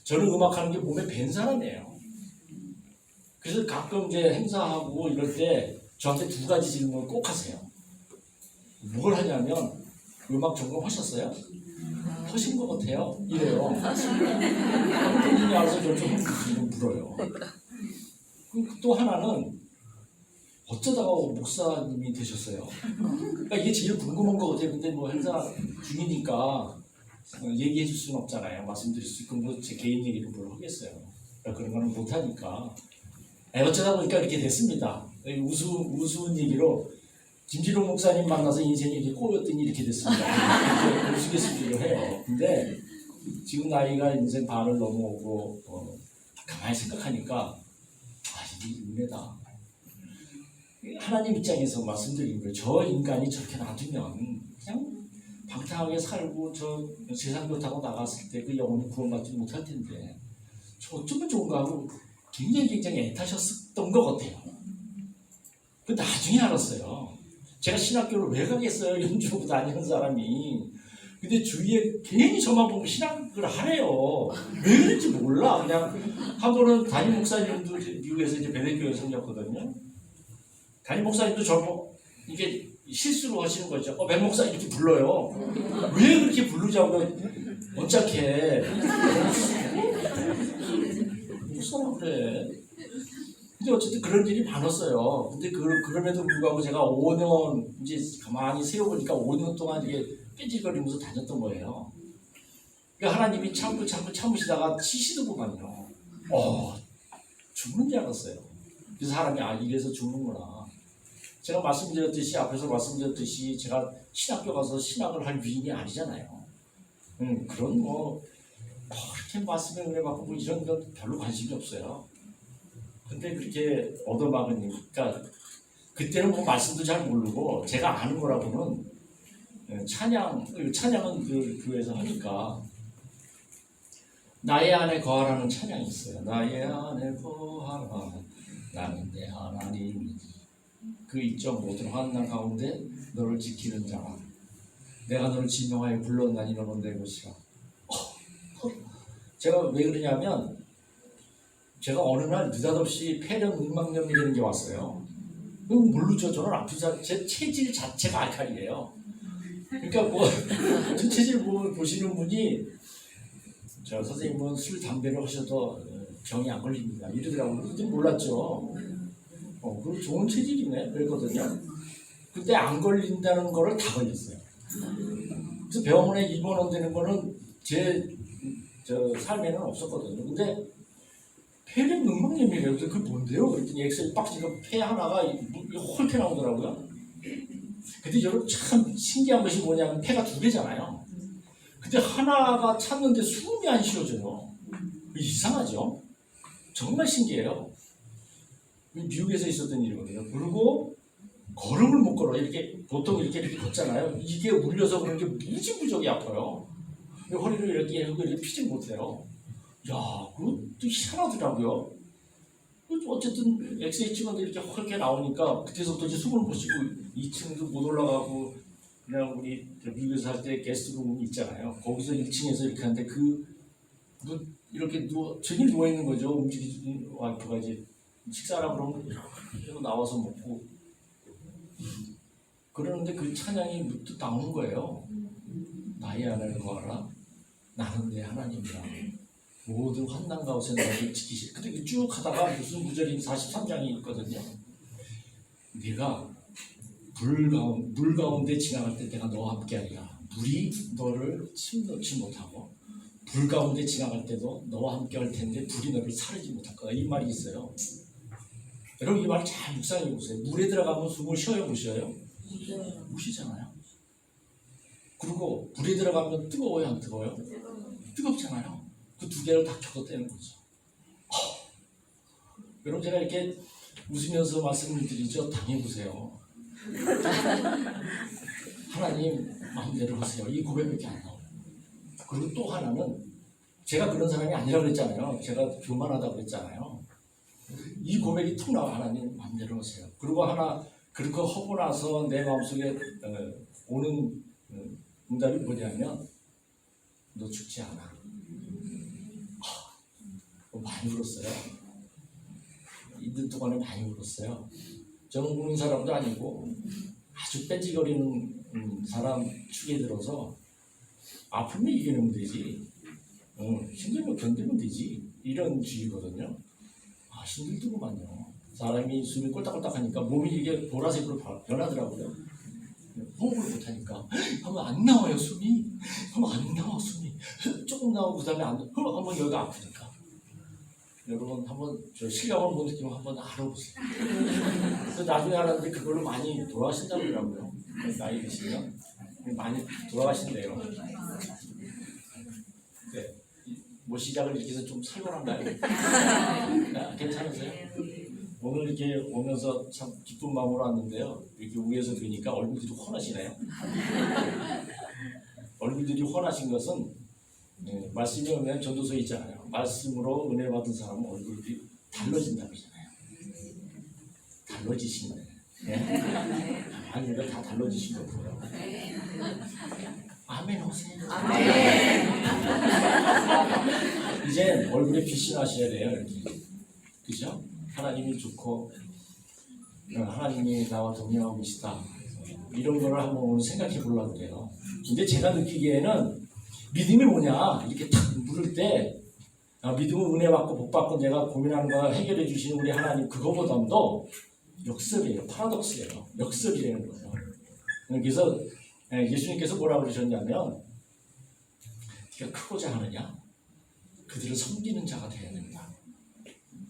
저는 음악하는 게 몸에 밴 사람이에요. 그래서 가끔 이제 행사하고 이럴 때 저한테 두 가지 질문을 꼭 하세요. 뭘 하냐면 음악 전공하셨어요? 하신 것 같아요. 이래요. 본인이 알아서 좀 물어요. 또 하나는 어쩌다가 목사님이 되셨어요? 그러니까 이게 제일 궁금한 거 같아요. 근데 뭐 행사 중이니까 얘기해 줄 수는 없잖아요. 말씀드릴 수 있고 뭐 제 개인 얘기를 뭘 하겠어요. 그러니까 그런 거는 못 하니까. 어쩌다 보니까 이렇게 됐습니다. 우스운 얘기로 김지롱 목사님 만나서 인생이 이렇게 꼬였더니 이렇게 됐습니다. 이렇게 우스갯소리로 해요. 근데 지금 나이가 인생 반을 넘어오고 가만히 생각하니까 이게 은혜다. 하나님 입장에서 말씀드린 거예요. 저 인간이 저렇게 놔두면 그냥 방탕하게 살고 저 세상 좋다고 나갔을 때 그 영혼이 구원받지 못할 텐데 저 어쩌면 좋은가 하고 굉장히 애타셨던 것 같아요. 그 나중에 알았어요. 제가 신학교를 왜 가겠어요? 연주하고 다니는 사람이. 근데 주위에 괜히 저만 보면 신학을 하래요. 왜 그런지 몰라. 그냥 한 번은 담임 목사님도 미국에서 이제 베네교회 생겼거든요. 담임 목사님도 저보고 이게 실수로 하시는 거죠. 맹 목사 이렇게 불러요. 왜 그렇게 부르자고 언짢게. 목사라 그래. 근데 어쨌든 그런 일이 많았어요. 근데 그럼에도 불구하고 제가 5년 이제 가만히 세워보니까 5년 동안 이게 뺀질거리면서 다녔던 거예요. 그러니까 하나님이 참으시다가 치시더구만요. 죽는 줄 알았어요. 그래서 사람이 이래서 죽는구나. 제가 앞에서 말씀드렸듯이 제가 신학교 가서 신학을 할 위인이 아니잖아요. 그런 그렇게 말씀에 은혜 받고 뭐 이런 건 별로 관심이 없어요. 근데 그렇게 얻어먹으니까 그때는 뭐 말씀도 잘 모르고 제가 아는 거라고는 찬양은 그 교회에서 하니까 나의 안에 거하라는 찬양이 있어요. 나의 안에 거하라 나는 내 하나님이니 그 이점 모든 환난 가운데 너를 지키는 자라 내가 너를 진정하여 불렀나니 너는 내 것이라. 제가 왜 그러냐면 제가 어느 날 느닷없이 폐렴 늑막염이라는 게 왔어요. 모르죠. 저는 아프지 제 체질 자체가 알칼리예요. 그러니까 제 체질 보시는 분이 저 선생님은 술 담배를 하셔도 병이 안 걸립니다 이러더라고요. 근데 몰랐죠. 그 좋은 체질이네 그랬거든요. 근데 안 걸린다는 거를 다 걸렸어요. 그래서 병원에 입원되는 거는 제 삶에는 없었거든요. 근데 폐렴 늑막염이래요. 그게 뭔데요? 그랬더니 엑셀 박스가 폐 하나가 홀게 나오더라고요. 근데 여러분 참 신기한 것이 뭐냐면 폐가 두 개잖아요. 근데 하나가 찼는데 숨이 안 쉬어져요. 이상하죠? 정말 신기해요. 미국에서 있었던 일이거든요. 그리고 걸음을 못 걸어. 보통 이렇게 걷잖아요. 이게 울려서 그런 게 무지무지하게 아파요. 허리를 이렇게 하고 피질 못해요. 그것도 희한하더라고요. 어쨌든 엑스레이 찍었는데 이렇게 헐게 나오니까 그때서부터 이제 숨을 못 쉬고 2층도 못 올라가고 그냥 우리 미국에서 할 때 게스트룸 있잖아요. 거기서 1층에서 이렇게 하는데 이렇게 저기 누워 있는 거죠. 움직이는 와이프가 이제 식사하라 그러면 이렇게 나와서 먹고 그러는데 그 찬양이 문득 나오는 거예요. 나의 안에 거하라 나는 내 하나님이라 모든 환난 가운데 너를 지키시. 근데 쭉 하다가 무슨 구절이 43장이 있거든요. 내가 물 가운데 지나갈 때 내가 너와 함께하리라. 물이 너를 침놓지 못하고 불 가운데 지나갈 때도 너와 함께할 텐데 불이 너를 사르지 못할 거다. 이 말이 있어요. 여러분 이 말 잘 묵상해 보세요. 물에 들어가면 숨을 쉬어요, 못 쉬어요? 못 쉬잖아요. 그리고 불에 들어가면 뜨거워요, 안 뜨거워요? 뜨겁잖아요. 그 두 개를 다 켜놓는 거죠. 여러분 제가 이렇게 웃으면서 말씀을 드리죠. 당해보세요. 하나님 마음대로 하세요. 이 고백밖에 안 나와요. 그리고 또 하나는 제가 그런 사람이 아니라고 그랬잖아요. 제가 교만하다고 그랬잖아요. 이 고백이 툭 나와. 하나님 마음대로 하세요. 그리고 하나 그렇게 하고 나서 내 마음속에 오는 응답이 뭐냐면 너 죽지 않아. 많이 울었어요. 이들 동안에 많이 울었어요. 저는 우는 사람도 아니고 아주 뺀질거리는 사람 축에 들어서 아프면 이겨내면 되지, 힘들면 견디면 되지, 이런 주의거든요. 아, 힘들더구만요. 사람이 숨이 꼴딱꼴딱하니까 몸이 이게 보라색으로 변하더라고요. 호흡을 못하니까 하면 안 나와요, 숨이. 하면 안 나와, 숨이. 조금 나오고 그 다음에 한번 여기가 아프니까. 여러분 한번 저 실력을 못 느끼면 한번 알아보세요. 그래서 나중에 알았는데 그걸로 많이 돌아가신다고 그러더라고요. 나이 드시면 많이 돌아가신대요. 네. 뭐 시작을 이렇게 해서 좀 살벌한가요? 아, 괜찮으세요? 오늘 이렇게 오면서 참 기쁜 마음으로 왔는데요. 이렇게 위에서 뵈니까 얼굴들이 훤하시네요. 얼굴들이 훤하신 것은 말씀이 오면 전도서에 있잖아요. 말씀으로 은혜 받은 사람은 얼굴이 달라진다고 하잖아요. 달라지신 거예요. 네? 아니, 우리가 다 달라지신 거고요. 아멘 하세요. 아멘. 이제 얼굴에 빛이 나셔야 돼요. 이렇게. 그죠? 하나님이 좋고 하나님이 나와 동행하고 계시다. 이런 거를 한번 오늘 생각해 보려고 그래요. 근데 제가 느끼기에는 믿음이 뭐냐 이렇게 탁 물을 때 믿음은 은혜 받고 복 받고 내가 고민하는 거 해결해 주시는 우리 하나님 그거보다도 역설이에요. 파라독스예요. 역설이라는 거예요. 그래서 예수님께서 뭐라고 그러셨냐면 네가 크고자 하느냐? 그들을 섬기는 자가 되어야 된다.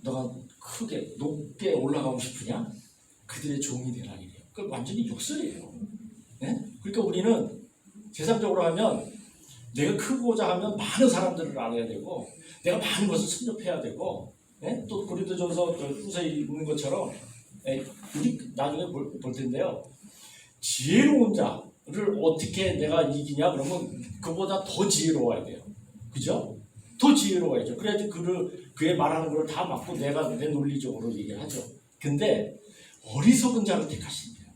너가 크게 높게 올라가고 싶으냐? 그들의 종이 되라 이래요. 그 완전히 역설이에요. 네? 그러니까 우리는 세상적으로 하면 내가 크고자 하면 많은 사람들을 알아야 되고 내가 많은 것을 섭렵해야 되고 또 고린도전서 후서에 있는 것처럼 우리 나중에 볼 텐데요. 지혜로운 자를 어떻게 내가 이기냐 그러면 그보다 더 지혜로워야 돼요. 그죠? 더 지혜로워야죠. 그래야지 그의 말하는 걸 다 맞고 내가 내 논리적으로 얘기하죠. 근데 어리석은 자를 택하신대요.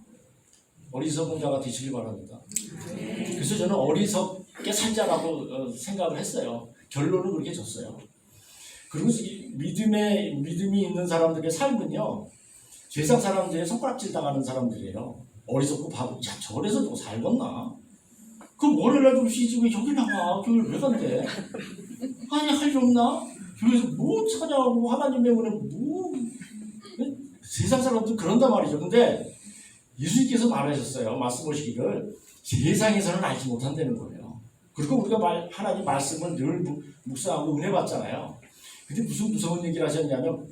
어리석은 자가 되시길 바랍니다. 그래서 저는 어리석게 살자라고 생각을 했어요. 결론은 그렇게 줬어요. 그리고 믿음이 있는 사람들의 삶은요, 세상 사람들의 손가락질 당하는 사람들이에요. 어리석고 바보, 야, 저래서 너 살겠나? 그럼 월요일날 좀 쉬지 왜 여기 나와? 교회를 왜 간대? 아니, 할 일 없나? 교회에서 뭐 찾아오고 하나님의 은혜 뭐 세상 사람들 그런단 말이죠. 근데 예수님께서 말하셨어요. 말씀하시기를 세상에서는 알지 못한다는 거예요. 그리고 우리가 하나님 말씀을 늘 묵상하고 은혜 받잖아요. 근데 무슨 무서운 얘기를 하셨냐면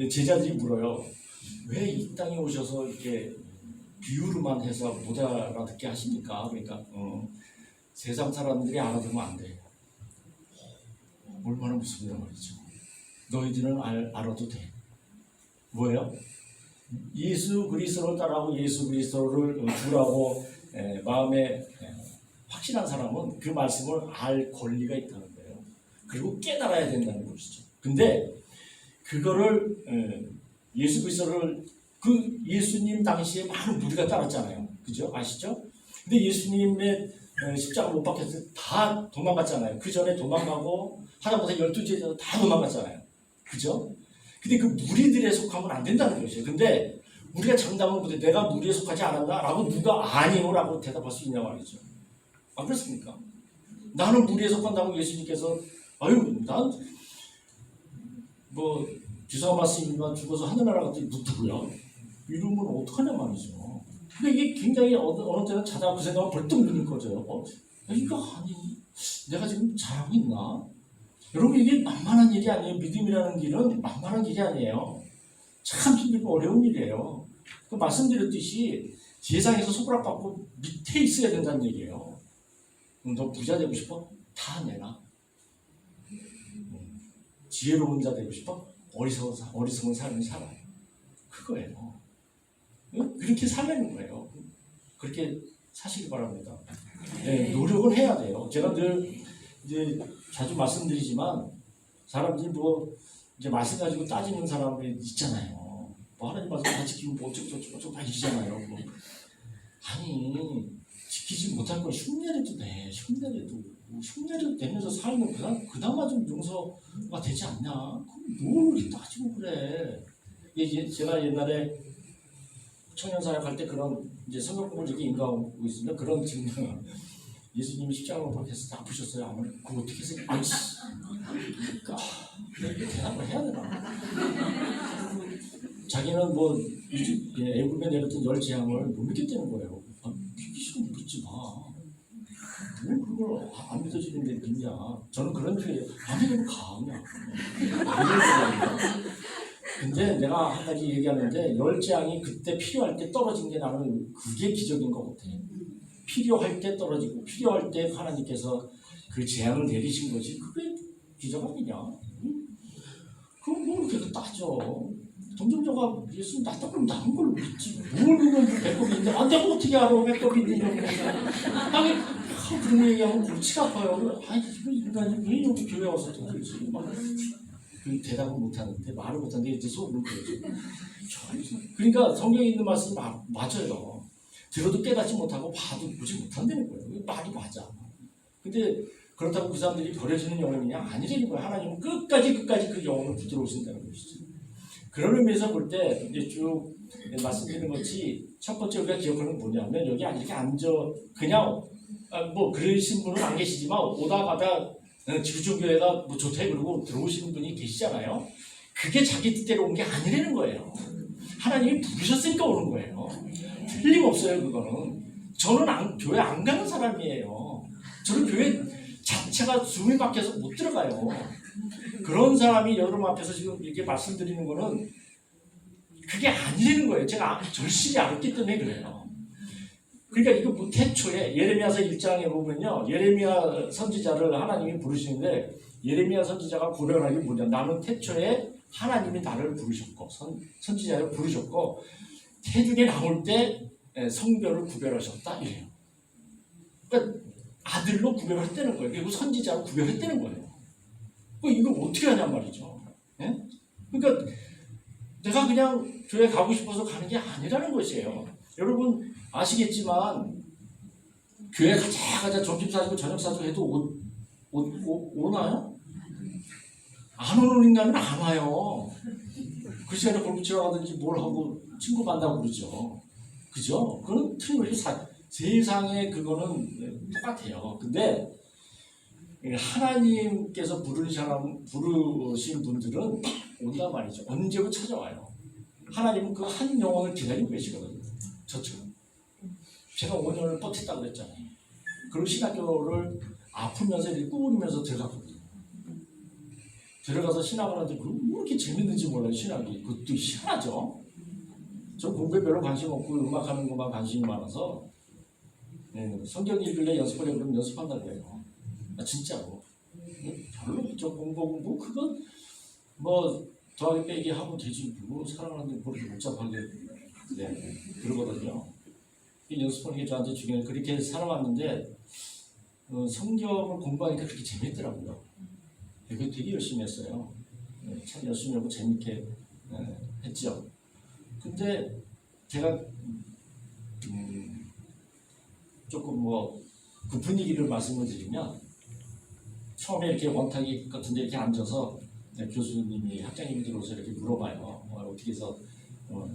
제자들이 물어요. 왜 이 땅에 오셔서 이렇게 비유로만 해서 못 알아듣게 하십니까? 그러니까 세상 사람들이 알아두면 안 돼요. 얼마나 무섭단 말이죠. 너희들은 알아도 돼. 뭐예요? 예수 그리스도를 따라하고 예수 그리스도를 주라고 마음에 확신한 사람은 그 말씀을 알 권리가 있다는 거예요. 그리고 깨달아야 된다는 것이죠. 근데 그거를 예수 그리스도를 그 예수님 당시에 많은 무리가 따랐잖아요. 그죠? 아시죠? 근데 예수님의 십자가 못 박혔을 때 다 도망갔잖아요. 그 전에 도망가고 하다못해 12제자도 다 도망갔잖아요. 그죠? 근데 그 무리들에 속하면 안 된다는 것이에요. 근데 우리가 장담을 못해 내가 무리에 속하지 않았나? 라고 누가 아니요? 라고 대답할 수 있냐 말이죠. 안 그렇습니까? 나는 무리에 속한다고 예수님께서 아유 난 뭐 주사가 말씀이지만 죽어서 하늘나라 갔더니 누구야? 이러면 어떡하냐 말이죠. 근데 이게 굉장히 어느 때는 자다가 그 생각을 벌떡 눈을 꺼져요. 이거 아니 내가 지금 잘하고 있나? 여러분 이게 만만한 일이 아니에요. 믿음이라는 길은 만만한 일이 아니에요. 참 힘들고 어려운 일이에요. 그 말씀드렸듯이 세상에서 손가락받고 밑에 있어야 된다는 얘기예요. 너 부자 되고 싶어? 다 내놔. 지혜로운 자 되고 싶어? 어리석은 삶을 살아. 그거예요. 그렇게 살려는 거예요. 그렇게 사시기 바랍니다. 네, 노력을 해야 돼요. 제가 늘 이제 자주 말씀드리지만 사람들이 뭐 이제 말씀 가지고 따지는 사람이 있잖아요. 뭐 하나님 말씀 다 지키면 뭐 어쩌고 막 이러잖아요. 뭐. 아니 지키지 못할 건 흉내내도 돼. 흉내내도. 흉내를 내면서 살면 그나마 좀 용서가 되지 않냐? 뭘 이렇게 따지고 그래? 이게 제가 옛날에 청년사역 할 때 그런 이제 성경 공부를 이렇게 인가하고 있으면 그런 질문 예수님이 십자가로 박혀서 아프셨어요? 아무 그거 어떻게 해서 아이씨 이렇게 대답을 해야 되나? 자기는 뭐 애굽에 내렸던 열 재앙을 못 믿겠다는 거예요. 믿기 싫으면 믿지 마. 왜 그걸 안 믿어지는데 믿냐? 저는 그런 주의예요. 안 믿으면 가 그냥. 근데 내가 한 가지 얘기하는데 열 재앙이 그때 필요할 때 떨어진 게 나는 그게 기적인 것 같아. 필요할 때 떨어지고 필요할 때 하나님께서 그 재앙을 내리신 거지 그게 기적 아니냐? 응? 그럼 뭐 이렇게 따져? 동정자가 예수님 낫다 그러면 나은 걸로 믿지. 뭘 그러면 배꼽이 있는데 내가 어떻게 알아 배꼽이 있는지. 아니 그런 얘기하면 골치가 아파요. 아니 인간이 왜 여기 교회 와서 또 그러지? 그 대답을 못하는데 말을 못하는데 이제 속으로 그러지. 그러니까 성경에 있는 말씀이 맞아요. 들어도 깨닫지 못하고 봐도 보지 못한다는 거예요. 말이 맞아. 근데 그렇다고 그 사람들이 버려지는 영혼이냐? 아니라는 거예요. 하나님은 끝까지 그 영혼을 붙들어오신다는 것이죠. 그런 의미에서 볼 때 이제 쭉 말씀드리는 것이 첫 번째 우리가 기억하는 건 뭐냐면 여기 이렇게 앉아 그냥 뭐 그러신 분은 안 계시지만 오다 가다 지구촌교회가 뭐 좋다 그러고 들어오시는 분이 계시잖아요. 그게 자기 뜻대로 온 게 아니라는 거예요. 하나님이 부르셨으니까 오는 거예요. 틀림없어요 그거는. 저는 교회 안 가는 사람이에요. 저는 교회 자체가 숨이 막혀서 못 들어가요. 그런 사람이 여러분 앞에서 지금 이렇게 말씀드리는 거는 그게 아니라는 거예요. 제가 절실히 알았기 때문에 그래요. 그러니까 이거 뭐 태초에 예레미야서 1장에 보면요. 예레미야 선지자를 하나님이 부르시는데 예레미야 선지자가 고백하는 게 뭐냐. 나는 태초에 하나님이 나를 부르셨고 선지자를 부르셨고 태중에 나올 때 성별을 구별하셨다 이래요. 그러니까 아들로 구별했다는 거예요. 그리고 선지자로 구별했다는 거예요. 이거 어떻게 하냔 말이죠. 예? 그러니까 내가 그냥 교회 가고 싶어서 가는 게 아니라는 것이에요. 여러분 아시겠지만 교회 가자 점심 사주고 저녁 사주고 해도 오나요? 안 오는 인간은 안 와요. 그 시간에 골프 치러 가든지 뭘 하고 친구 만나고 그러죠. 그죠? 그건 틀림없이 세상에 그거는 똑같아요. 근데 하나님께서 부르신 분들은 온단 말이죠. 언제고 찾아와요. 하나님은 그 한 영혼을 기다리고 계시거든요. 저처럼. 제가 5년을 버텼다고 그랬잖아요. 그리고 신학교를 아프면서 꾸부리면서 들어갔거든요. 들어가서 신학을 하는데 왜 이렇게 재밌는지 몰라요. 신학이. 그것도 희한하죠. 저 공부에 별로 관심 없고 음악하는 것만 관심이 많아서 성경 읽을래 연습하려 그러면 연습한다고 해요. 진짜로. 별로 저 공부 그건 뭐 더하기 빼기 하면 되지. 뭐 사랑하는데 그렇게 복잡하게 그러거든요. 연습하는 게 저한테 중요해요. 그렇게 살아왔는데 성경을 공부하니까 그렇게 재밌더라고요. 되게 열심히 했어요. 참 열심히 하고 재밌게 했죠. 근데 제가 조금 뭐 그 분위기를 말씀을 드리면 처음에 이렇게 원탁이 같은데 이렇게 앉아서 교수님이 학장님이 들어오서 이렇게 물어봐요. 어떻게 해서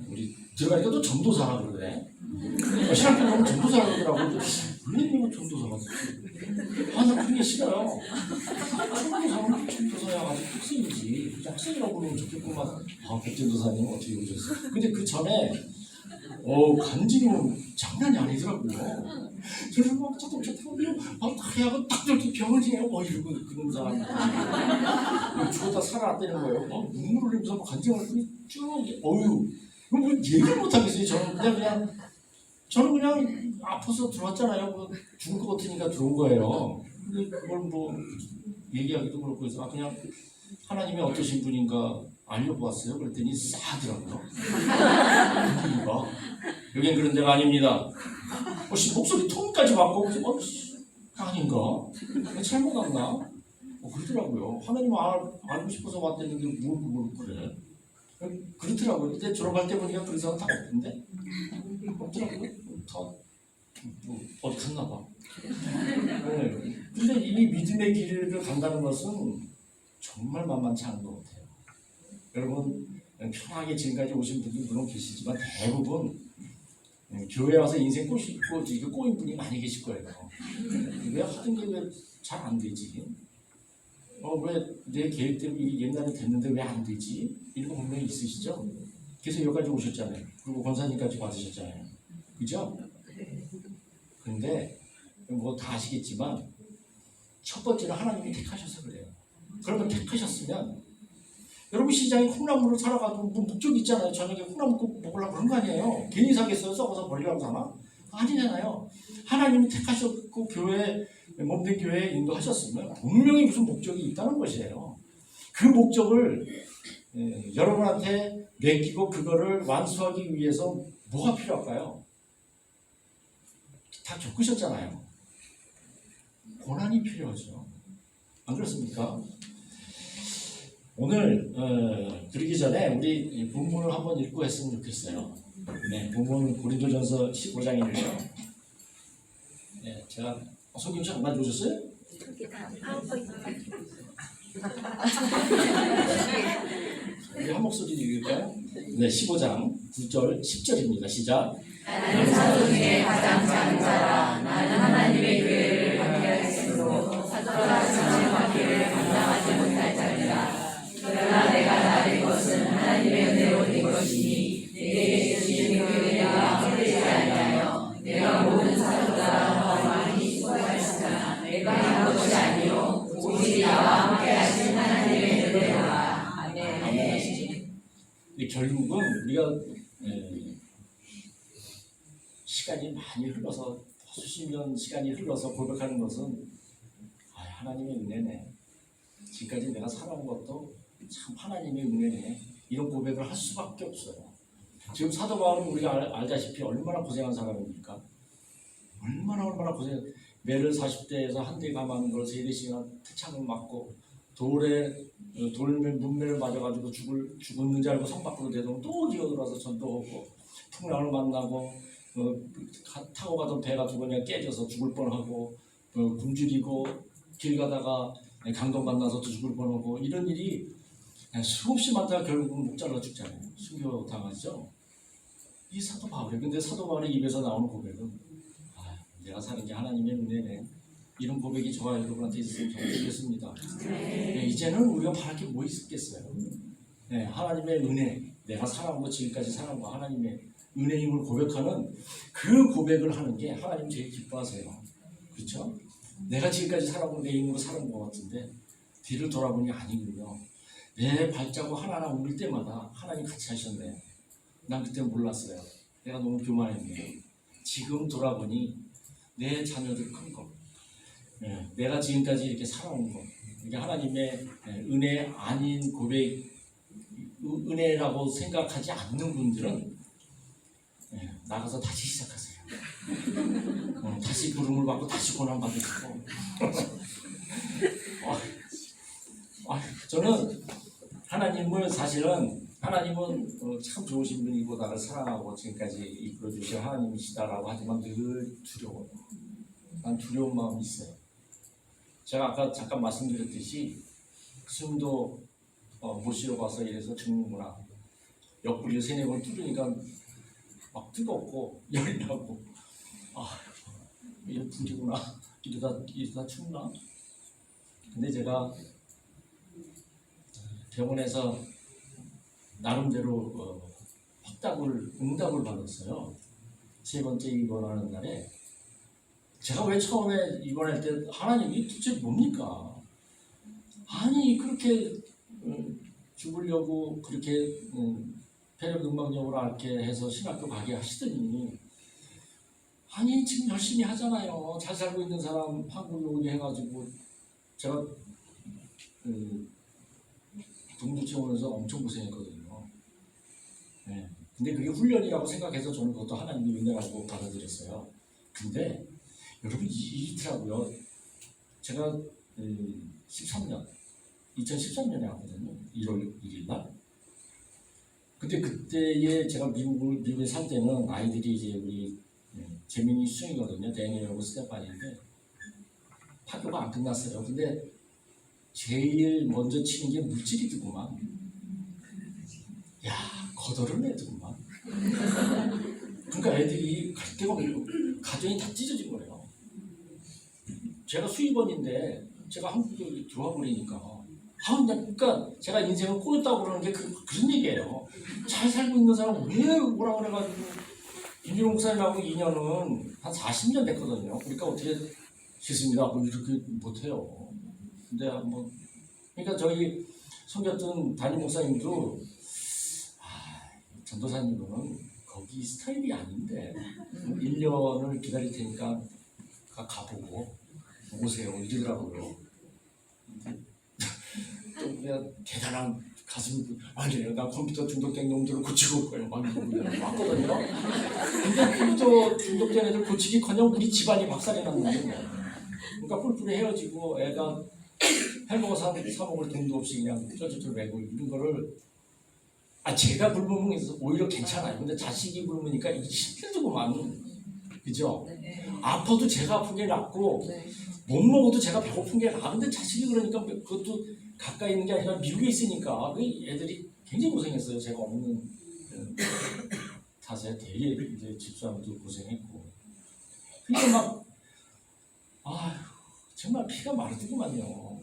우리 들어가니까 또 전도사라 그러네. 신학교 가면 전도사라 그러더라고. 왜 이거 전도사가 나 그런 게 싫어요. 전도사야 아주 학생이지. 학생이라고 그러면 좋겠구만. 백전도사님 어떻게 오셨어요? 근데 그 전에 간증은 장난이 아니더라고요. 그래서 막 자동차 타고 하고 딱 저렇게 병을 지내요. 이러고 그런 사람 죽었다 살아났다는 거예요. 눈물을 흘리면서 간증을 쭉 이거 뭐 얘기를 못하겠어요. 저는 그냥 아파서 들어왔잖아요. 죽을 것 같으니까 들어온 거예요. 근데 그걸 뭐 얘기하기도 그렇고 해서 그냥 하나님이 어떠신 분인가 알려보았어요. 그랬더니 싸하더라고요. 여긴 그런 데가 아닙니다. 목소리 톤까지 바꾸고 아닌가? 잘못 왔나? 그러더라고요. 하나님 알고 싶어서 왔다는데 뭘 그래? 그렇더라고요. 근데 졸업할 때 보니까 그런 사람 다 없던데? 없더라고요. 다 뭐 어디 갔나 봐. 네. 근데 이 믿음의 길을 간다는 것은 정말 만만치 않은 것 같아요. 여러분 편하게 지금까지 오신 분들 물론 계시지만 대부분 교회 와서 인생 꼬인 분이 많이 계실 거예요. 왜 하던 게 왜 잘 안 되지? 왜 내 계획대로 옛날에 됐는데 왜 안 되지? 이런 거 분명히 있으시죠? 그래서 여기까지 오셨잖아요. 그리고 권사님까지 받으셨잖아요. 그죠? 근데 뭐 다 아시겠지만 첫 번째는 하나님이 택하셔서 그래요. 그러면 택하셨으면 여러분 시장에 콩나물을 사러 가도 뭐 목적이 있잖아요. 저녁에 콩나물 꼭 먹으려고 그런 거 아니에요. 괜히 사겠어요? 썩어서 버리려고 사나? 아니잖아요. 하나님이 택하셨고 교회 몸된 교회에 인도하셨으면 분명히 무슨 목적이 있다는 것이에요. 그 목적을 여러분한테 맡기고 그거를 완수하기 위해서 뭐가 필요할까요? 다 겪으셨잖아요. 고난이 필요하죠. 안 그렇습니까? 오늘 그러기 전에 우리 본문을 한번 읽고 했으면 좋겠어요. 네, 본문 고린도전서 15장이에요. 네, 제가 성경책 안 가져오셨어요? 우리 한 목소리 읽을까요? 네, 15장 9절 10절입니다. 시작. 나는 사도 중에 가장 작은 자라. 나는 하나님의 교회를 관계할수록 사도라 전체 관계를 감당하지 못할 자리라. 그러나 내가 나를 것은 하나님의 은혜로 된 것이니 내게 주신 교회가 헛되지 아니하여 내가 모든 사도보다 더 많이 수고하였으나 내가 한 것이 아니요 오직 나와 함께 하신 하나님의 은혜로라. 아멘. 결국은 우리가 시간이 많이 흘러서 수십 년 시간이 흘러서 고백하는 것은 하나님의 은혜네. 지금까지 내가 살아온 것도 참 하나님의 은혜네. 이런 고백을 할 수밖에 없어요. 지금 사도 바울은 우리가 알다시피 얼마나 고생한 사람입니까? 얼마나 고생. 매를 40대에서 한 대 감하는 걸 3-4시간 태창을 맞고 문매를 맞아가지고 죽었는 줄 알고 성 밖으로 내놓으면 또 기어들어서 전도하고 풍랑을 만나고 타고 가던 배가 두 번이나 깨져서 죽을 뻔하고 굶주리고 길 가다가 강도 만나서 또 죽을 뻔하고 이런 일이 수없이 많다가 결국은 목 잘라 죽잖아요. 순교 당하죠. 이 사도 바울이에요. 근데 사도 바울의 입에서 나오는 고백은 내가 사는 게 하나님의 은혜네. 이런 고백이 저와 여러분한테 있었으면 정말 좋겠습니다. 네, 이제는 우리가 바랄 게 뭐 있겠어요? 네, 하나님의 은혜, 내가 살아온 거 지금까지 살아온 거 하나님의 은혜임을 고백하는 그 고백을 하는 게 하나님 제일 기뻐하세요. 그렇죠? 내가 지금까지 살아온 거 내 힘으로 살아온 것 같은데 뒤를 돌아보니 아니군요. 내 발자국 하나하나 옮길 때마다 하나님 같이 하셨네요. 난 그때 몰랐어요. 내가 너무 교만했네요. 지금 돌아보니 내 자녀들 큰 거, 내가 지금까지 이렇게 살아온 거, 이게 하나님의 은혜 아닌 고백, 은혜라고 생각하지 않는 분들은 나가서 다시 시작하세요. 다시 부름을 받고 다시 고난 받으시고. 저는 하나님은 참 좋으신 분이고 나를 사랑하고 지금까지 이끌어 주신 하나님이시다라고 하지만 늘 두려워요. 난 두려운 마음이 있어요. 제가 아까 잠깐 말씀드렸듯이 숨도 못 쉬어봐서 이래서 죽는구나. 옆구리를 3-4번 뚫으니까 막 뜨겁고 열이 나고 이게 불이구나. 이러다 죽나? 근데 제가 병원에서 나름대로 응답을 받았어요. 3번째 입원하는 날에 제가 왜 처음에 입원할 때 하나님이 도대체 뭡니까? 아니 그렇게 죽으려고 그렇게 폐렴근막염으로 앓게 해서 신학교 가게 하시더니 아니 지금 열심히 하잖아요. 잘 살고 있는 사람 한국에 오게 해가지고 제가 동두체원에서 엄청 고생했거든요. 근데 그게 훈련이라고 생각해서 저는 그것도 하나님의 은혜라고 받아들였어요. 근데 여러분 이더라고요. 제가 2013년에 왔거든요. 1월 1일 날. 근데 그때에 제가 미국에 살 때는 아이들이 이제 우리 재민이 수영이거든요. 데니엘하고 스테판인데 학교가 안 끝났어요. 근데 제일 먼저 치는 게 물질이더구만. 야, 거덜은 애더구만. 그러니까 애들이 갈 데가 없고 가정이 다 찢어진 거예요. 제가 수입원인데 제가 한국에 들어와 버리니까 그러니까 제가 인생을 꼬였다고 그러는 게 그런 얘기예요. 잘 살고 있는 사람 왜 뭐라 그래가지고 김준호 목사님하고 2년은 한 40년 됐거든요. 그러니까 어떻게 싶습니다. 뭐 이렇게 못해요. 근데 한번 그러니까 저희 섬겼던 담임 목사님도 전도사님은 거기 스타일이 아닌데 1년을 기다릴 테니까 가보고 오세요 이러더라고요. 또 그냥 대단한 가슴이 아니에요. 나 컴퓨터 중독된 놈들을 고치고 올 거예요. 막 왔거든요. 근데 컴퓨터 중독된 애들 고치기커녕 우리 집안이 박살이 났는데 그러니까 뿔뿔이 헤어지고 애가 햄버거 사 먹을 돈도 없이 그냥 쩔쩔쩔 매고 이런 거를 제가 굶으면 오히려 괜찮아요. 근데 자식이 굶으니까 이게 힘들더구만. 그죠? 아파도 제가 아픈 게 낫고 못 먹어도 제가 배고픈 게 나아. 근데 자식이 그러니까 그것도 가까이 있는 게 아니라 미국에 있으니까 그 애들이 굉장히 고생했어요. 제가 없는 탓에 되게 이제 집사람도 고생했고. 근데 막 정말 피가 마르더구만요.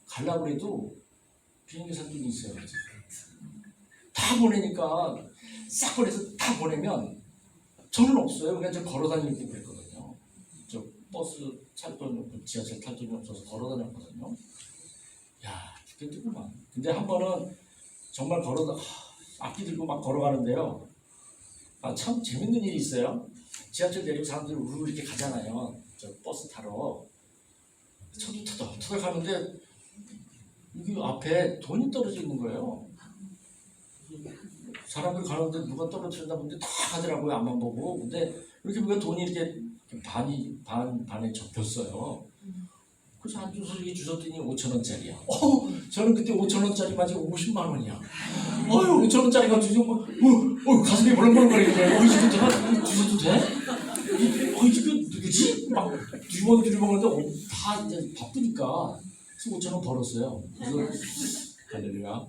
가려고 해도 비행기사 돈이 있어요. 다 보내니까 싹 보내서 다 보내면 저는 없어요. 그냥 저 걸어 다니고 그랬거든요. 저 버스 탈 돈이 없고 지하철 탈 돈이 없어서 걸어 다녔거든요. 야 죽겠더구만. 근데 한 번은 정말 앞뒤 들고 막 걸어가는데요. 참 재밌는 일이 있어요. 지하철 내리고 사람들이 우르르 이렇게 가잖아요. 저 버스 타러. 저도 터덕터덕 하는데 여기 앞에 돈이 떨어져 있는 거예요. 사람들 가는데 누가 떨어뜨렸나 본데 다 가더라고요. 앞만 보고. 근데 이렇게 보면 돈이 이렇게 반에 접혔어요. 그래서 한 주석이 주셨더니 5,000원짜리야. 저는 그때 5,000원짜리 맞이 50만 원이야. 5,000원짜리가 주시고 가슴이 벌렁벌렁거리는 이거 제가 주셔도 돼? 이거 누구지? 막 두리번 하는데 다 이제 바쁘니까 5,000원 벌었어요. 그래서 할렐루야.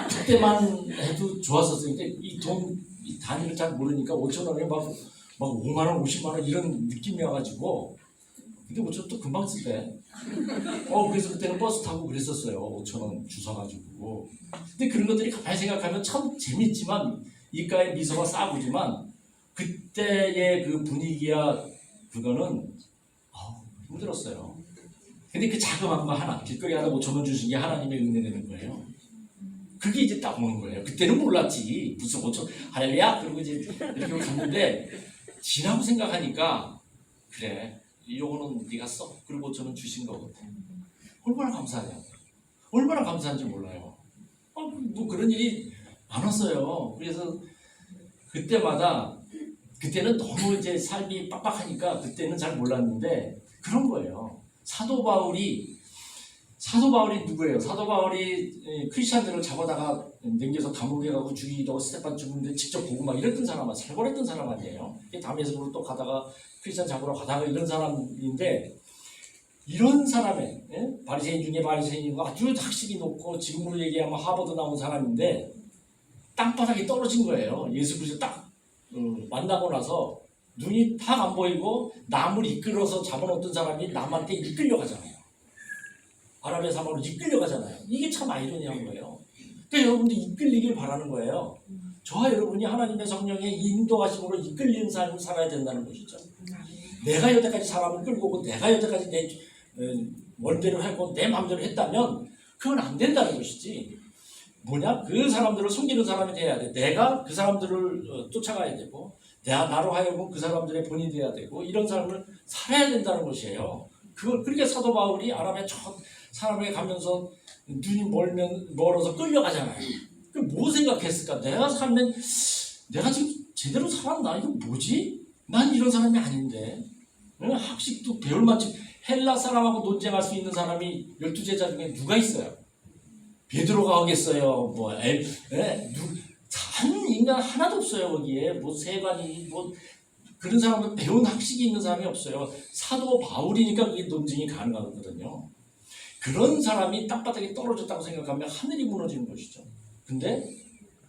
그때만 해도 좋았었어요. 근데 이 단위를 잘 모르니까 5,000원에 막 5만 원, 50만 원 이런 느낌이어가지고 근데 5,000원 또 금방 쓰대. 그래서 그때는 버스 타고 그랬었어요. 5,000원 주워가지고. 근데 그런 것들이 가만히 생각하면 참 재밌지만 이가에 미소가 싸구지만 그때의 그 분위기야 그거는 힘들었어요. 근데 그 자그마한 거 하나, 길거리 하나 5,000원 주신 게 하나님의 은혜 되는 거예요. 그게 이제 딱 오는 거예요. 그때는 몰랐지. 무슨 5,000원, 할렐루야? 그리고 이제 이렇게 갔는데, 지나고 생각하니까, 그래, 요거는 네가 써. 그리고 5,000원 주신 거거든. 얼마나 감사하냐고. 얼마나 감사한지 몰라요. 뭐 그런 일이 많았어요. 그래서 그때는 너무 이제 삶이 빡빡하니까 그때는 잘 몰랐는데, 그런 거예요. 사도 바울이 누구예요? 사도 바울이 크리스찬들을 잡아다가 넘겨서 감옥에 가고 죽이려고 스테판 죽는데 직접 보고 막 이랬던 사람, 살벌했던 사람 아니에요? 다메섹으로 또 가다가 크리스찬 잡으러 가다가 이런 사람인데 이런 사람의 바리새인 중에 바리새인이고 아주 학식이 높고 지금으로 얘기하면 하버드 나온 사람인데 땅바닥에 떨어진 거예요. 예수 그리스도 딱 만나고 나서 눈이 탁 안 보이고 남을 이끌어서 잡아놓던 사람이 남한테 이끌려가잖아요. 아랍의 사막으로 이끌려가잖아요. 이게 참 아이러니한 거예요. 그러니까 여러분들 이끌리길 바라는 거예요. 저와 여러분이 하나님의 성령의 인도하심으로 이끌리는 삶을 살아야 된다는 것이죠. 내가 여태까지 사람을 끌고 오고 내가 여태까지 내 원대로 하고 내 마음대로 했다면 그건 안 된다는 것이지. 뭐냐? 그 사람들을 섬기는 사람이 돼야 돼. 내가 그 사람들을 쫓아가야 되고 나로 하여금 그 사람들의 본인이 돼야 되고 이런 삶을 살아야 된다는 것이에요. 그렇게 사도 바울이 아랍의 저 사람에게 가면서 눈이 멀어서 끌려가잖아요. 뭐 생각했을까? 내가 지금 제대로 살았나? 이거 뭐지? 난 이런 사람이 아닌데. 학식도 배울 만큼 헬라 사람하고 논쟁할 수 있는 사람이 12제자 중에 누가 있어요? 베드로가 하겠어요. 한 인간 하나도 없어요. 거기에 세관이 그런 사람은 배운 학식이 있는 사람이 없어요. 사도 바울이니까 그게 논증이 가능하거든요. 그런 사람이 땅바닥에 떨어졌다고 생각하면 하늘이 무너지는 것이죠. 근데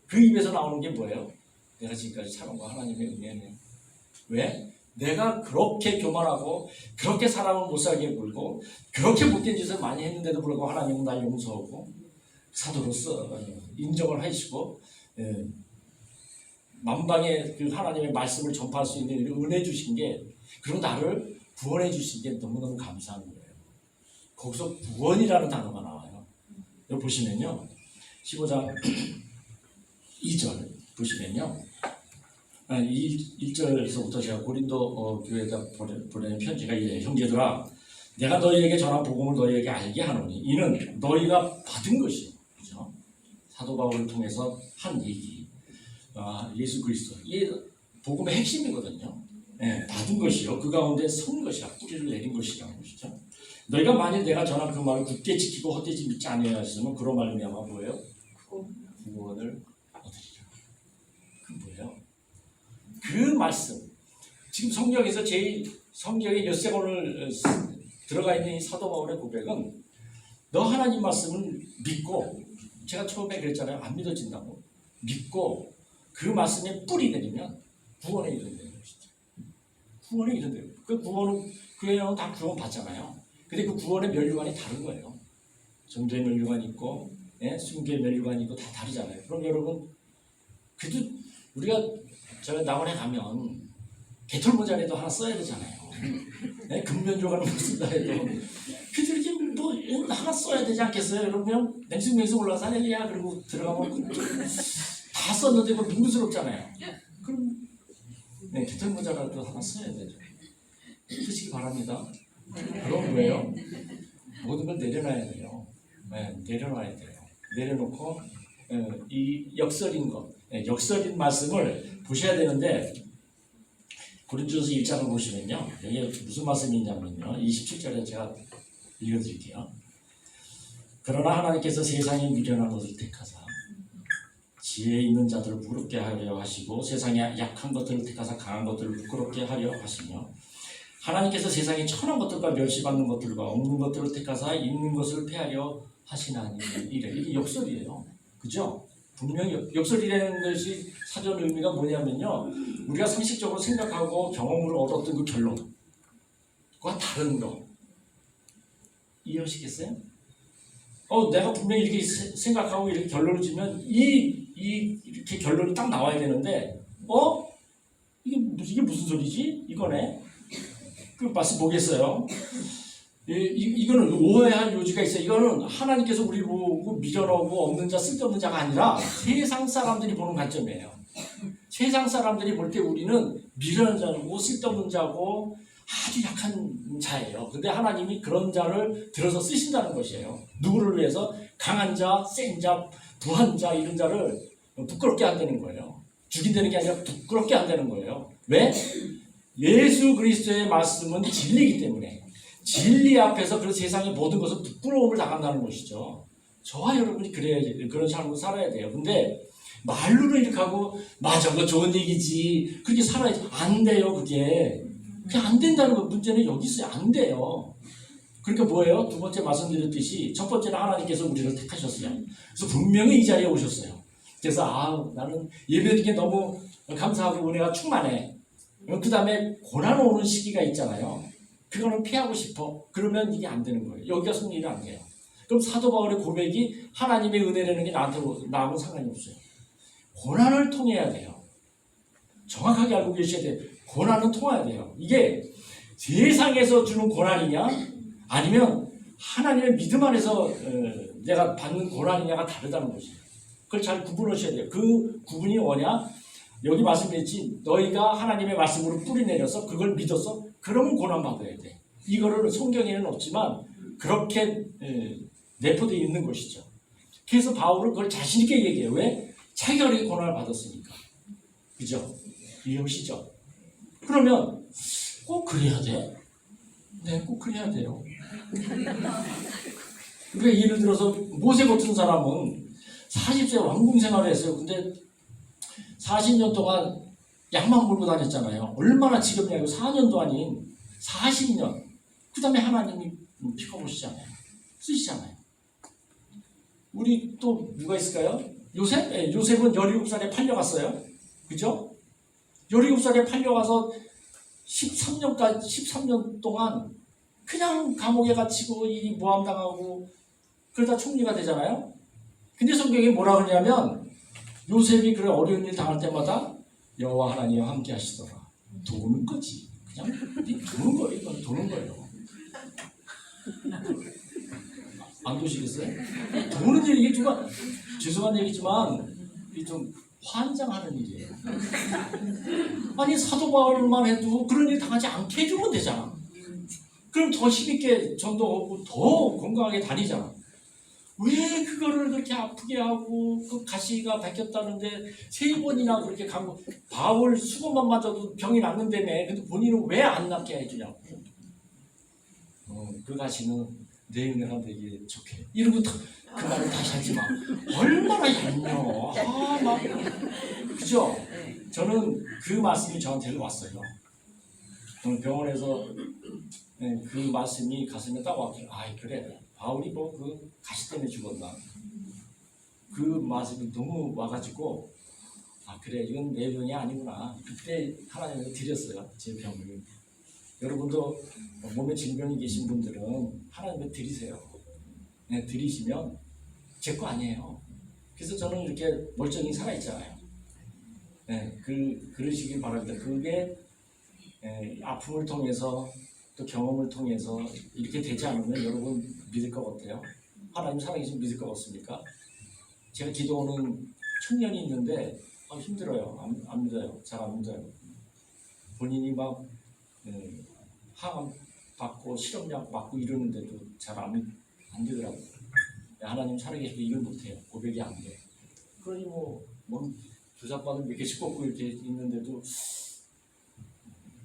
그 입에서 나오는 게 뭐예요? 내가 지금까지 살아온 거 하나님의 은혜네요. 왜? 내가 그렇게 교만하고 그렇게 사람을 못 살게 굴고 그렇게 못된 짓을 많이 했는데도 불구하고 하나님은 날 용서하고 사도로서 인정을 하시고 만방에 그 하나님의 말씀을 전파할 수 있는 은혜 주신 게, 그리고 나를 구원해 주신 게 너무너무 감사한 거예요. 거기서 구원이라는 단어가 나와요. 여기 보시면요, 15장 2절 보시면요, 1절에서부터 제가 고린도 교회에다 보내는 편지가 이래요. 형제들아, 내가 너희에게 전한 복음을 너희에게 알게 하노니 이는 너희가 받은 것이요. 그죠? 사도 바울을 통해서 한 얘기. 예수 그리스도, 이게 복음의 핵심이거든요. 받은 것이요, 그 가운데 선 것이야, 뿌리를 내린 것이라는 것이죠. 너희가 만일 내가 전한 그 말을 굳게 지키고 헛되이 믿지 아니하였으면 그로 말미암아 뭐예요? 구원을 얻으리라. 그 뭐예요? 그 말씀, 지금 성경에서 제일 성경의 엿새곤을 들어가 있는 이 사도 바울의 고백은, 너 하나님 말씀을 믿고, 제가 처음에 그랬잖아요, 안 믿어진다고. 믿고 그 말씀에 뿌리 내리면 구원에 이른다는 것이죠. 구원에 이른대요. 그 구원은, 교회는 다 구원 받잖아요. 근데 그 구원의 면류관이 다른 거예요. 정죄의 면류관이 있고, 순교의 면류관이 있고, 다 다르잖아요. 그럼 여러분, 그래도 우리가 저 남원에 가면 개털 모자라도 하나 써야 되잖아요. 금면조각을 못 쓴다 해도 그래도 이렇게 뭐 하나 써야 되지 않겠어요? 그러면 맹숭맹숭 올라가서 할렐루야 그리고 들어가면 다 썼는데 뭐 민구스럽잖아요. 그럼 개털 모자라도 하나 써야 되죠. 쓰시기 바랍니다. 그럼 뭐예요? 모든 걸 내려놔야 돼요. 내려놔야 돼요. 내려놓고 이 역설인 것, 역설인 말씀을 보셔야 되는데, 고린도전서 1장을 보시면요, 여기 무슨 말씀이 있냐면요, 27절에 제가 읽어드릴게요. 그러나 하나님께서 세상에 미련한 것을 택하사 지혜 있는 자들을 부끄럽게 하려 하시고 세상에 약한 것들을 택하사 강한 것들을 부끄럽게 하려 하시며, 하나님께서 세상에 천한 것들과 멸시받는 것들과 없는 것들을 택하사 있는 것을 폐하려 하시나니 이래. 이게 역설이에요. 그죠? 분명히 역설이라는 것이 사전 의미가 뭐냐면요, 우리가 상식적으로 생각하고 경험으로 얻었던 그 결론과 다른 거. 이해하시겠어요? 내가 분명히 이렇게 생각하고 이렇게 결론을 지면 이렇게 결론이 딱 나와야 되는데, 이게 무슨 소리지? 이거네. 그 말씀 보겠어요. 이거는 오해할 요지가 있어요. 이거는 하나님께서 우리 보고 미련하고 없는 자, 쓸데없는 자가 아니라 세상 사람들이 보는 관점이에요. 세상 사람들이 볼 때 우리는 미련한 자고 쓸데없는 자고 아주 약한 자예요. 근데 하나님이 그런 자를 들어서 쓰신다는 것이에요. 누구를 위해서? 강한 자, 센 자, 부한 자, 이런 자를 부끄럽게 한다는 거예요. 죽인다는 게 아니라 부끄럽게 한다는 거예요. 왜? 예수 그리스도의 말씀은 진리이기 때문에, 진리 앞에서 그 세상의 모든 것은 부끄러움을 당한다는 것이죠. 저와 여러분이 그런 삶을 살아야 돼요. 근데 말로는 이렇게 하고 맞아, 그거 좋은 얘기지, 그렇게 살아야지. 안 돼요. 그게 안 된다는 거. 문제는 여기 있어요. 안 돼요. 그러니까 뭐예요? 두 번째 말씀드렸듯이 첫 번째는 하나님께서 우리를 택하셨어요. 그래서 분명히 이 자리에 오셨어요. 그래서 나는 예배드린 게 너무 감사하고 은혜가 충만해. 그 다음에 고난 오는 시기가 있잖아요. 그거는 피하고 싶어. 그러면 이게 안 되는 거예요. 여기가 승리는 안 돼요. 그럼 사도 바울의 고백이 하나님의 은혜라는 게 나하고 상관이 없어요. 고난을 통해야 돼요. 정확하게 알고 계셔야 돼요. 고난은 통해야 돼요. 이게 세상에서 주는 고난이냐 아니면 하나님의 믿음 안에서 내가 받는 고난이냐가 다르다는 것이에요. 그걸 잘 구분하셔야 돼요. 그 구분이 뭐냐? 여기 말씀드렸지, 너희가 하나님의 말씀으로 뿌리 내려서 그걸 믿어서 그러면 고난 받아야 돼. 이거를 성경에는 없지만 그렇게 내포되어 있는 것이죠. 그래서 바울은 그걸 자신 있게 얘기해요. 왜? 자기가 그렇게 고난을 받았으니까. 그죠? 이해하시죠? 그러면 꼭 그래야 돼? 네, 꼭 그래야 돼요. 그러니까 예를 들어서 모세 같은 사람은 40세 왕궁 생활을 했어요. 근데 40년 동안 양만 몰고 다녔잖아요. 얼마나 지겹냐고. 4년도 아닌 40년. 그 다음에 하나님이 픽업오시잖아요. 쓰시잖아요. 우리 또 누가 있을까요? 요셉? 네, 요셉은 17살에 팔려갔어요. 그죠? 17살에 팔려가서 13년 동안 그냥 감옥에 갇히고 이 모함당하고 그러다 총리가 되잖아요. 근데 성경에 뭐라 그러냐면 요셉이 그런 어려운 일 당할 때마다 여호와 하나님과 함께 하시더라. 도는 거지. 그냥 도는 거예요. 이건 도는 거예요. 안 도시겠어요? 도는 일, 이게 누가 죄송한 얘기지만 이게 좀 환장하는 일이에요. 아니 사도 바울만 해도 그런 일 당하지 않게 해주면 되잖아. 그럼 더 힘있게 전도하고 더 건강하게 다니잖아. 왜 그거를 그렇게 아프게 하고 그 가시가 박혔다는데 3번이나 그렇게 가고 바울 수고만 맞아도 병이 낫는다며. 근데 본인은 왜 안 낫게 해주냐고. 그 가시는 내 은혜가 되게 좋게. 이러고 그 말을 다시 하지 마. 얼마나 얄미워. 막 그죠? 저는 그 말씀이 저한테 왔어요. 병원에서 그 말씀이 가슴에 딱 왔길래 아 그래 바울이 뭐 그 가시 때문에 죽었나. 그 말씀이 너무 와가지고 아 그래 이건 내 병이 아니구나. 그때 하나님께 드렸어요. 제 병을. 여러분도 몸에 질병이 계신 분들은 하나님께 드리세요. 네, 드리시면 제 거 아니에요. 그래서 저는 이렇게 멀쩡히 살아있잖아요. 네, 그러시길 바랍니다. 그게 아픔을 통해서 또 경험을 통해서 이렇게 되지 않으면 여러분 믿을 것 같아요? 하나님 살아계시면 믿을 것 같습니까? 제가 기도하는 청년이 있는데 힘들어요. 안 믿어요. 잘 안 믿어요. 본인이 막 항암 받고 실험약 맞고 이러는데도 잘 안 되더라고요. 하나님 살아계시면 이걸 못해요. 고백이 안 돼. 그러니 뭐 주사바늘 몇 개씩 꽂고 이렇게 있는데도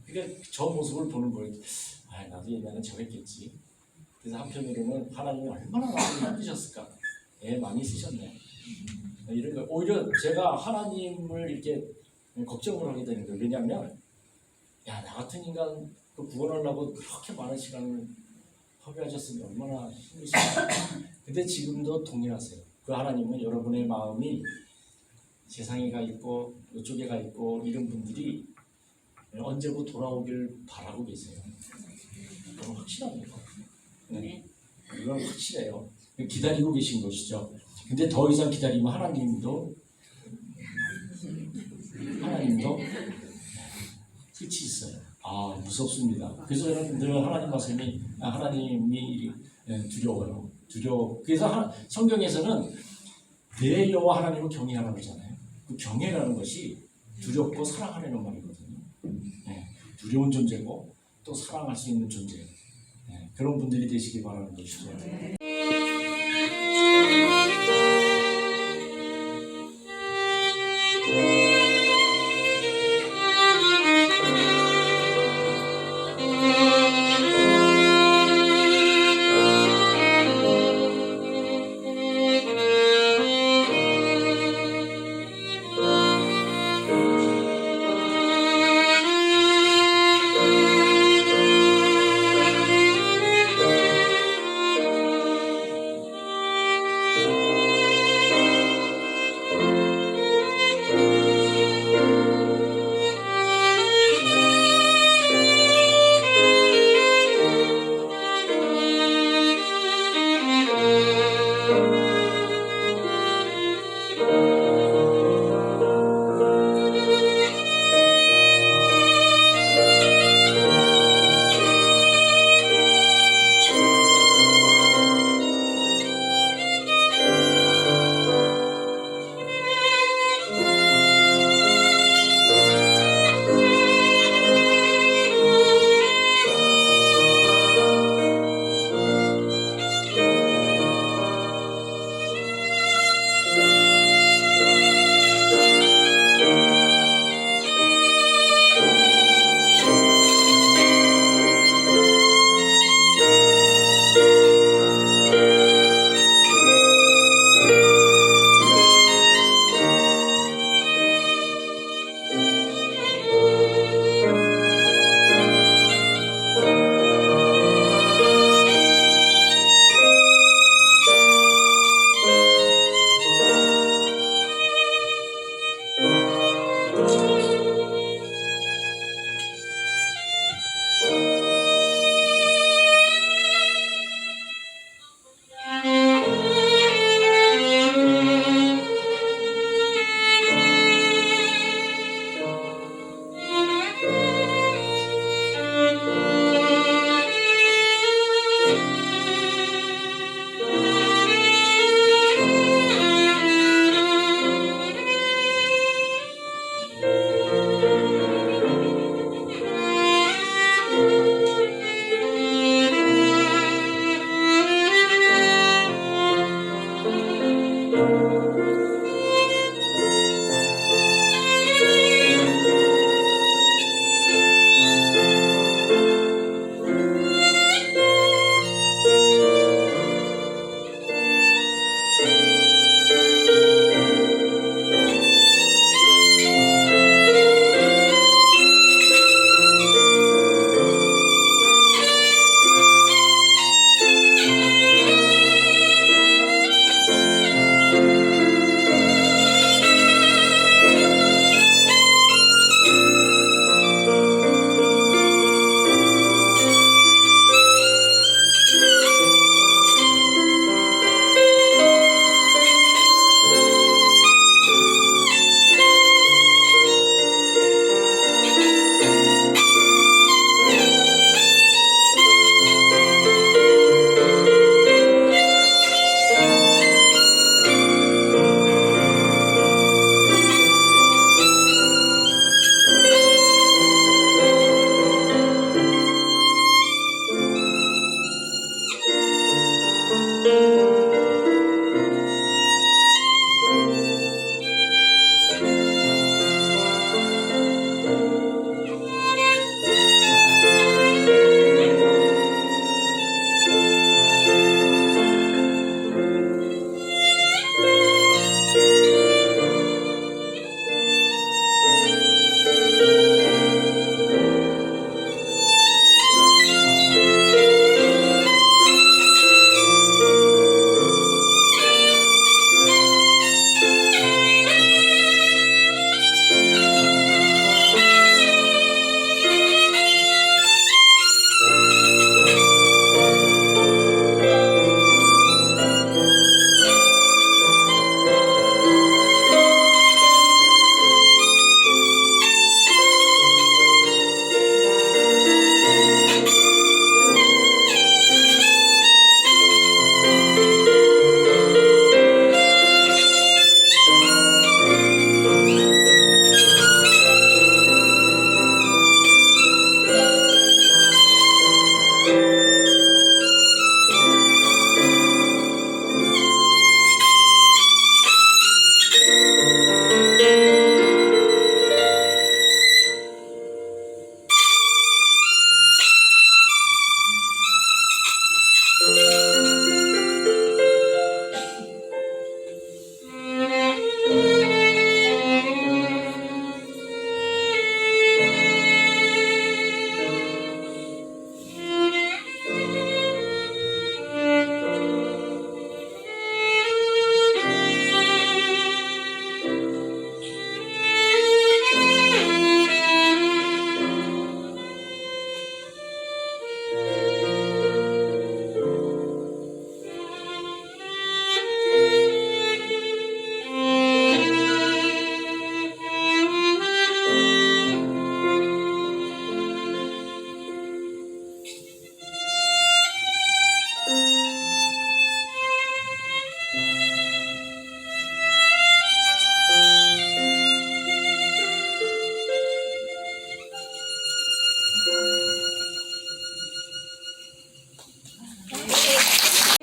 그게 저 모습을 보는 거예요. 아, 나도 옛날엔 저랬겠지. 그래서 한편으로는 하나님이 얼마나 많이 힘드셨을까. 많이 쓰셨네. 이런 거 오히려 제가 하나님을 이렇게 걱정을 하게 되는 거예요. 왜냐하면 야, 나 같은 인간 그 구원하려고 그렇게 많은 시간을 허비하셨으니 얼마나 힘드실까. 근데 지금도 동일하세요. 그 하나님은 여러분의 마음이 세상에 가 있고 이쪽에 가 있고 이런 분들이 언제고 돌아오길 바라고 계세요. 그건 확실합니다. 네. 이건 확실해요. 기다리고 계신 것이죠. 근데 더 이상 기다리면 하나님도 끝이 있어요. 아 무섭습니다. 그래서 여러분들 하나님 말씀이 하나님이 두려워요. 그래서 성경에서는 내 여호와 하나님을 경외하라고 하잖아요. 그 경외라는 것이 두렵고 사랑하려는 말이거든요. 두려운 존재고 또 사랑할 수 있는 존재. 그런 분들이 되시기 바라는 것이죠. 네.